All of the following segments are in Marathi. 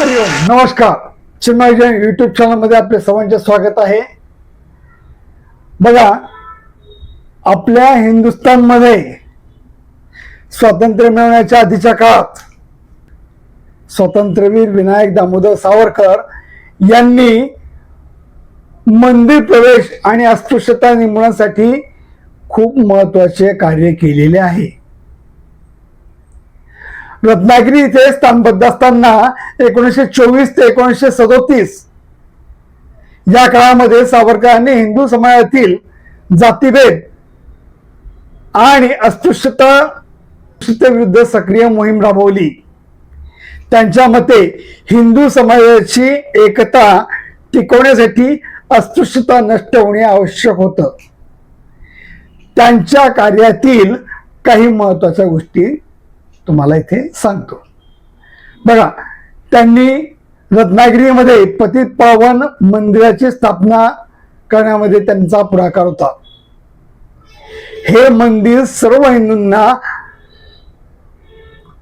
हरिओम नमस्कार. चिन्मय जैन यूट्यूब चॅनल मध्ये आपले सर्वांचे स्वागत आहे. बघा, आपल्या हिंदुस्थानमध्ये स्वातंत्र्य मिळवण्याच्या आधीच्या काळात स्वातंत्र्यवीर विनायक दामोदर सावरकर यांनी मंदिर प्रवेश आणि अस्पृश्यता निर्मूलनासाठी खूप महत्त्वाचे कार्य केलेले आहे. रत्नागिरी इथे स्थानबद्ध असताना 1924 ते 1937 या काळामध्ये सावरकरांनी हिंदू समाजातील जातीभेद आणि अस्पृश्यता विरुद्ध सक्रिय मोहीम राबवली. त्यांच्या मते हिंदू समाजाची एकता टिकवण्यासाठी अस्पृश्यता नष्ट होणे आवश्यक होतं. त्यांच्या कार्यातील काही महत्त्वाच्या गोष्टी तुम्हाला इथे सांगतो. बघा, त्यांनी रत्नागिरीमध्ये पतित पावन मंदिराची स्थापना करण्यामध्ये त्यांचा पुढाकार होता. हे मंदिर सर्व हिंदूंना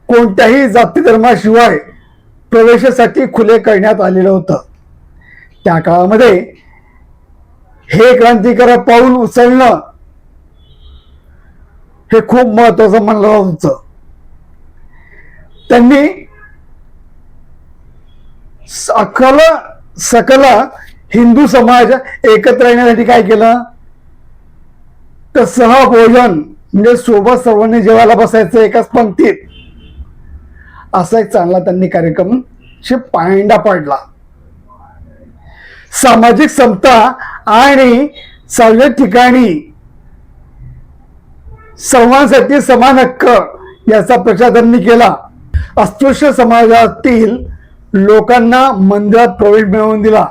कोणत्याही जाती धर्माशिवाय प्रवेशासाठी खुले करण्यात आलेलं होतं. त्या काळामध्ये हे क्रांतिकारक पाऊल उचलणं हे खूप महत्वाचं मानलं जात होतं. त्यांनी सकल हिंदू समाज एकत्र येण्यासाठी काय केलं तर सहभोजन म्हणजे सोबत सर्वांनी जेवायला बसायचं एकाच पंक्तीत, असा एक चांगला त्यांनी कार्यक्रम पायंडा पाडला. सामाजिक समता आणि सार्वजनिक ठिकाणी सर्वांसाठी समान हक्क याचा प्रचार त्यांनी केला. अस्पृश्य समाजातील लोकांना मंदिरात प्रवेश मिळवून दिला.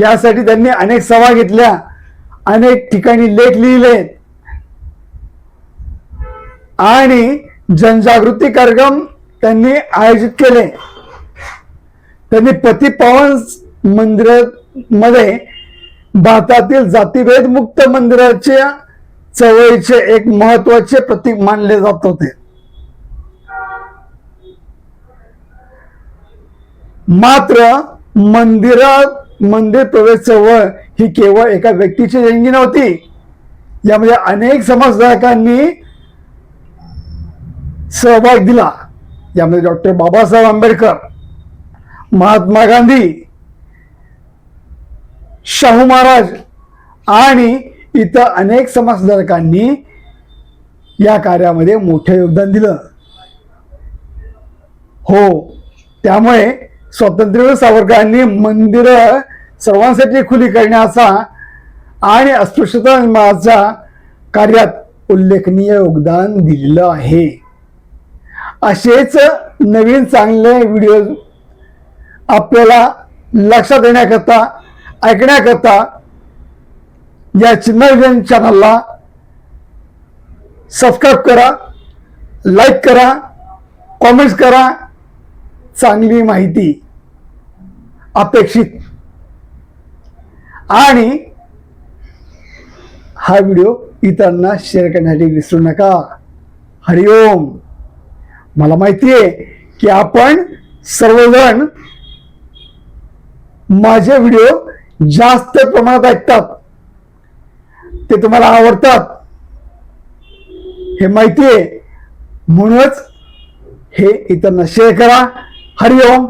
यासाठी त्यांनी अनेक सभा घेतल्या, अनेक ठिकाणी लेख लिहिले आणि जनजागृती कार्यक्रम त्यांनी आयोजित केले. त्यांनी पतित पावन मंदिरामध्ये भारतातील जातीभेद मुक्त मंदिराच्या चळवळीचे एक महत्वाचे प्रतीक मानले जात होते. मात्र मंदिर प्रवेश चळवळ ही केवळ एका व्यक्तीची देणगी नव्हती. यामध्ये अनेक समाजधारकांनी सहभाग दिला. यामध्ये डॉक्टर बाबासाहेब आंबेडकर, महात्मा गांधी, शाहू महाराज आणि इतर अनेक समाजधारकांनी या कार्यामध्ये मोठे योगदान दिलं. हो, त्यामुळे स्वातंत्र्यवीर सावरकरांनी मंदिर सर्वांसाठी खुली करण्याचा आणि अस्पृश्यता निर्मूलनाच्या कार्यात उल्लेखनीय योगदान दिलेलं आहे. असेच नवीन चांगले व्हिडिओ आपल्याला लक्षात येण्याकरता ऐकण्याकरता या चिन्मय जैन चॅनलला सबस्क्राईब करा, लाईक करा, कॉमेंट्स करा. चांगली माहिती अपेक्षित आणि हा व्हिडिओ इतरांना शेअर करण्यासाठी विसरू नका. हरिओम. मला माहिती आहे की आपण सर्वजण माझे व्हिडिओ जास्त प्रमाणात ऐकतात, ते तुम्हाला आवडतात हे माहिती आहे. म्हणूनच हे इतरांना शेअर करा. हरिओम.